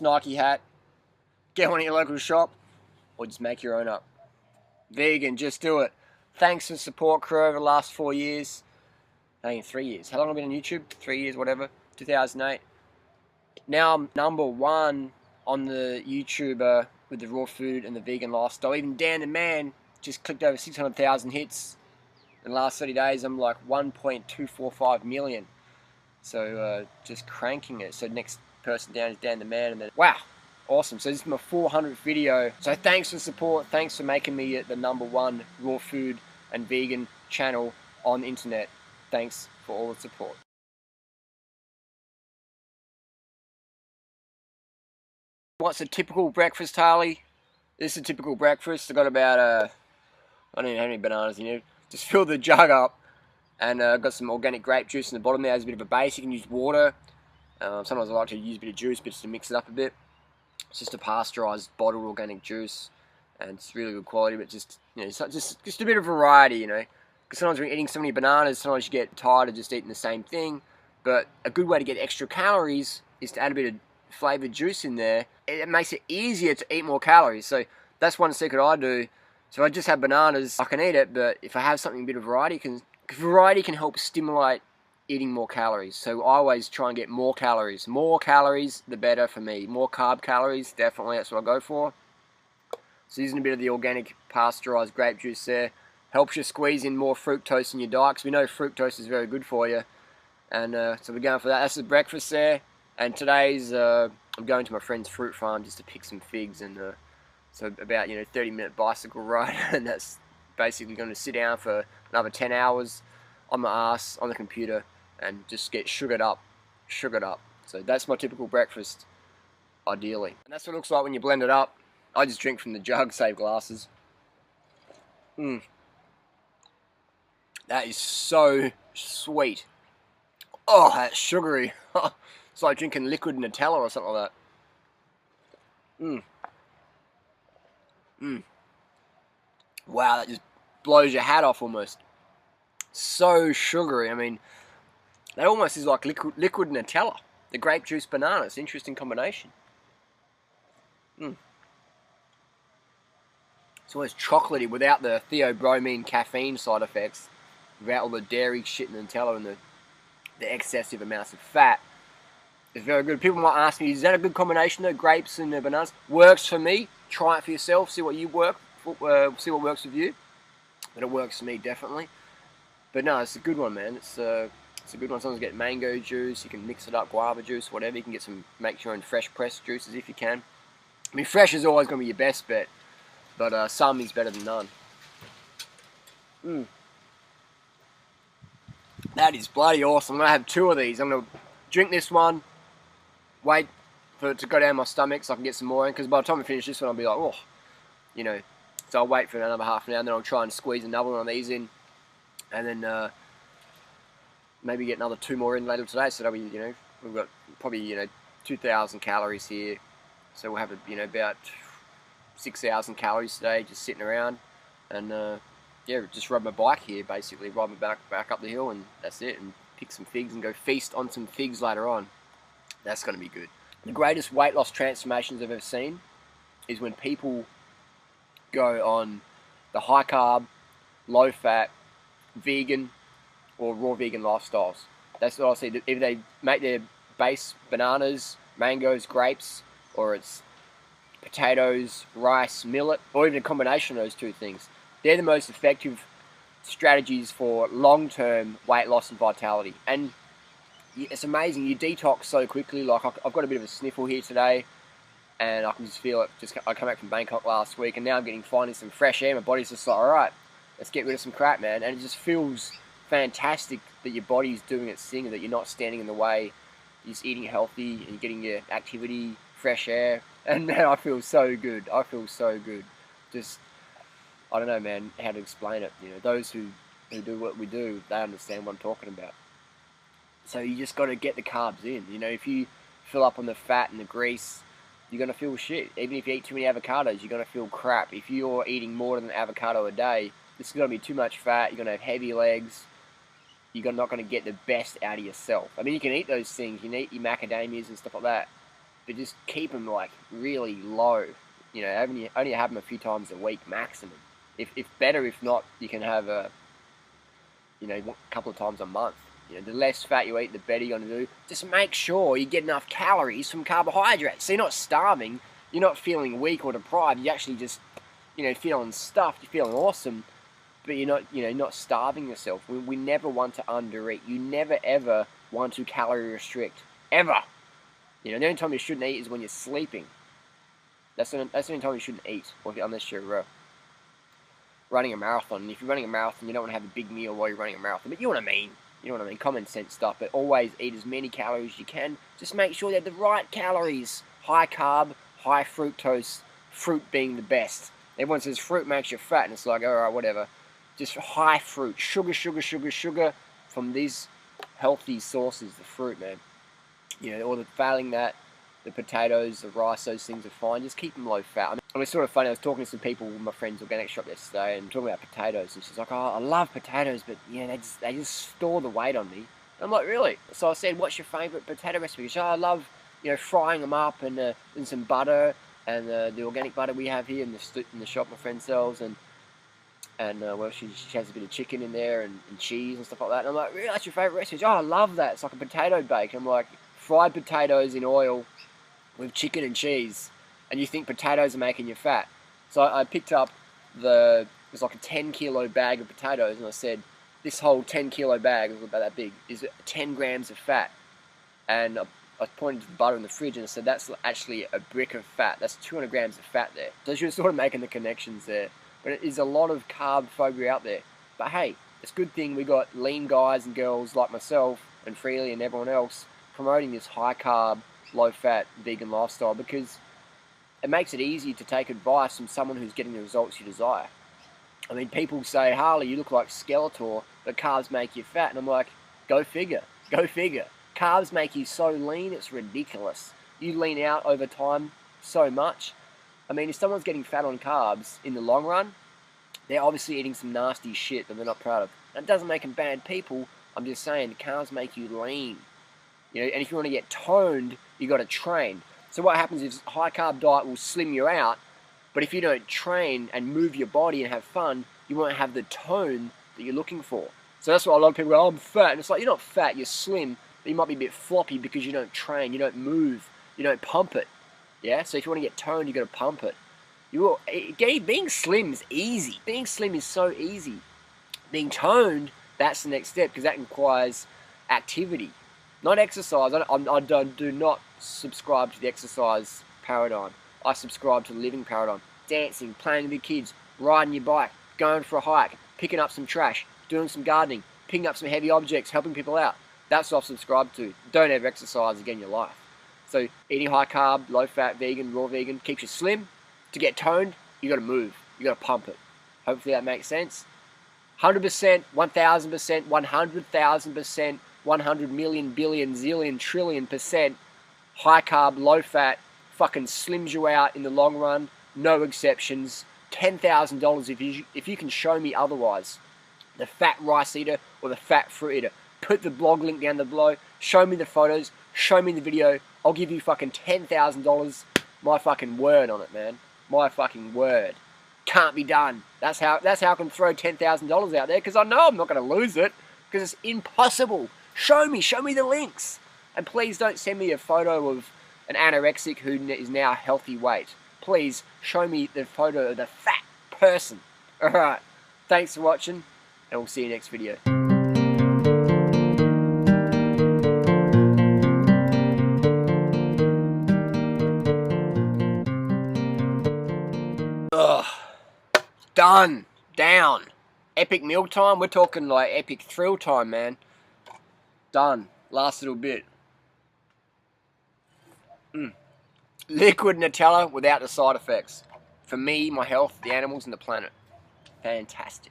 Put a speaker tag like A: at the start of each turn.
A: Nike hat, get one at your local shop, or just make your own up. Vegan, just do it. Thanks for the support, crew, over the last 4 years. I think 3 years. How long have I been on YouTube? 3 years, whatever. 2008. Now I'm #1 on the YouTuber with the raw food and the vegan lifestyle. Even Dan the Man just clicked over 600,000 hits. In the last 30 days, I'm like 1.245 million. So just cranking it. So next person down is Dan the Man, and then wow, awesome. So this is my 400th video. So thanks for the support. Thanks for making me the #1 raw food and vegan channel on the internet. Thanks for all the support. What's a typical breakfast, Harley? This is a typical breakfast. I got about I don't even have any bananas in here. Just fill the jug up, and got some organic grape juice in the bottom there as a bit of a base. You can use water. Sometimes I like to use a bit of juice, just to mix it up a bit. It's just a pasteurized bottled organic juice, and it's really good quality. But just just a bit of variety, Because sometimes when you're eating so many bananas, sometimes you get tired of just eating the same thing. But a good way to get extra calories is to add a bit of flavored juice in there. It makes it easier to eat more calories. So that's one secret I do. So if I just have bananas, I can eat it, but if I have something, a bit of variety can help stimulate eating more calories. So I always try and get more calories. More calories, the better for me. More carb calories, definitely, that's what I go for. So using a bit of the organic pasteurized grape juice there helps you squeeze in more fructose in your diet, because we know fructose is very good for you. And so we're going for that. That's the breakfast there. And today's, I'm going to my friend's fruit farm just to pick some figs, and so about 30-minute bicycle ride, and that's basically going to sit down for another 10 hours on my ass on the computer and just get sugared up. So that's my typical breakfast, ideally. And that's what it looks like when you blend it up. I just drink from the jug, save glasses. That is so sweet. Oh, that's sugary. It's like drinking liquid Nutella or something like that. Wow, that just blows your hat off almost. So sugary. I mean, that almost is like liquid Nutella. The grape juice banana. It's an interesting combination. It's almost chocolatey without the theobromine caffeine side effects. Without all the dairy shit in Nutella and the excessive amounts of fat. It's very good. People might ask me, is that a good combination though, grapes and bananas? Works for me. Try it for yourself. See what works with you. But it works for me, definitely. But no, it's a good one, man. It's a good one. Sometimes you get mango juice. You can mix it up, guava juice, whatever. You can get make your own fresh pressed juices if you can. I mean, fresh is always going to be your best bet. But some is better than none. That is bloody awesome. I'm going to have 2 of these. I'm going to drink this one, wait for it to go down my stomach so I can get some more in, because by the time I finish this one I'll be like, oh, so I'll wait for another half an hour, and then I'll try and squeeze another one of these in, and then maybe get another 2 more in later today. So that'll be, we've got probably 2,000 calories here, so we'll have about 6,000 calories today just sitting around, and yeah, just ride my bike here, basically ride my back up the hill, and that's it, and pick some figs and go feast on some figs later on. That's going to be good. The greatest weight loss transformations I've ever seen is when people go on the high carb, low fat, vegan, or raw vegan lifestyles. That's what I see. If they make their base bananas, mangoes, grapes, or it's potatoes, rice, millet, or even a combination of those 2 things, they're the most effective strategies for long-term weight loss and vitality. And it's amazing, you detox so quickly. Like, I've got a bit of a sniffle here today, and I can just feel it. I came back from Bangkok last week, and now I'm getting finally some fresh air. My body's just like, alright, let's get rid of some crap, man. And it just feels fantastic that your body's doing its thing, and that you're not standing in the way. You're just eating healthy, and you're getting your activity, fresh air, and man, I feel so good. I feel so good. Just, I don't know, man, how to explain it. Those who do what we do, they understand what I'm talking about. So you just got to get the carbs in. If you fill up on the fat and the grease, you're going to feel shit. Even if you eat too many avocados, you're going to feel crap. If you're eating more than an avocado a day, it's going to be too much fat. You're going to have heavy legs. You're not going to get the best out of yourself. I mean, you can eat those things. You can eat your macadamias and stuff like that. but just keep them like really low. You know, only have them a few times a week maximum. If better, if not, you can have a couple of times a month. You know, the less fat you eat, the better you're gonna do. Just make sure you get enough calories from carbohydrates. So you're not starving, you're not feeling weak or deprived. You're actually just, feeling stuffed. You're feeling awesome, but you're not, not starving yourself. We never want to undereat. You never ever want to calorie restrict, ever. The only time you shouldn't eat is when you're sleeping. That's the only time you shouldn't eat, unless you're running a marathon. And if you're running a marathon, you don't want to have a big meal while you're running a marathon. But you know what I mean. You know what I mean? Common sense stuff. But always eat as many calories as you can. Just make sure they're the right calories. High carb, high fructose. Fruit being the best. Everyone says fruit makes you fat, and it's like, alright, whatever. Just high fruit. Sugar, sugar, sugar, sugar from these healthy sources. The fruit, man. Or failing that, the potatoes, the rice, those things are fine. Just keep them low fat. I mean, it's sort of funny. I was talking to some people, my friend's organic shop yesterday, and talking about potatoes. And she's like, "Oh, I love potatoes, but yeah, they just store the weight on me." And I'm like, "Really?" So I said, "What's your favourite potato recipe?" She said, "Oh, I love, frying them up and some butter and the organic butter we have here in the shop my friend sells, and well, she has a bit of chicken in there and cheese and stuff like that." And I'm like, "Really? That's your favourite recipe?" She said, "Oh, I love that. It's like a potato bake." I'm like, fried potatoes in oil with chicken and cheese, and you think potatoes are making you fat. So I picked up it was like a 10-kilo bag of potatoes, and I said, this whole 10-kilo bag, it was about that big, is 10 grams of fat. And I pointed to the butter in the fridge and I said, that's actually a brick of fat. That's 200 grams of fat there. So she was sort of making the connections there. But it is a lot of carb phobia out there. But hey, it's a good thing we got lean guys and girls like myself and Freely and everyone else promoting this high carb, low fat vegan lifestyle, because it makes it easy to take advice from someone who's getting the results you desire. I mean, people say, "Harley, you look like Skeletor, but carbs make you fat." And I'm like, go figure, go figure. Carbs make you so lean, it's ridiculous. You lean out over time so much. I mean, if someone's getting fat on carbs in the long run, they're obviously eating some nasty shit that they're not proud of. That doesn't make them bad people. I'm just saying, carbs make you lean. And if you want to get toned, you got to train. So what happens is high carb diet will slim you out, but if you don't train and move your body and have fun, you won't have the tone that you're looking for. So that's why a lot of people go, "Oh, I'm fat." And it's like, you're not fat, you're slim, but you might be a bit floppy because you don't train, you don't move, you don't pump it. Yeah. So if you want to get toned, you got to pump it. Being slim is easy. Being slim is so easy. Being toned, that's the next step, because that requires activity. Not exercise. I do not subscribe to the exercise paradigm. I subscribe to the living paradigm. Dancing, playing with the kids, riding your bike, going for a hike, picking up some trash, doing some gardening, picking up some heavy objects, helping people out. That's what I've subscribed to. Don't ever exercise again in your life. So eating high carb, low fat, vegan, raw vegan keeps you slim. To get toned, you got to move. You got to pump it. Hopefully that makes sense. 100%, 1000%, 100,000%. 100 million, billion, zillion, trillion %, high carb, low fat, fucking slims you out in the long run, no exceptions. $10,000 if you can show me otherwise. The fat rice eater or the fat fruit eater. Put the blog link down below, show me the photos, show me the video, I'll give you fucking $10,000. My fucking word on it, man. My fucking word. Can't be done. That's how I can throw $10,000 out there, because I know I'm not going to lose it, because it's impossible. Show me the links. And please don't send me a photo of an anorexic who is now healthy weight. Please show me the photo of the fat person. Alright, thanks for watching, and we'll see you next video. Ugh. Done. Down. Epic meal time? We're talking like epic thrill time, man. Done. Last little bit. Liquid Nutella without the side effects. For me, my health, the animals, and the planet. Fantastic.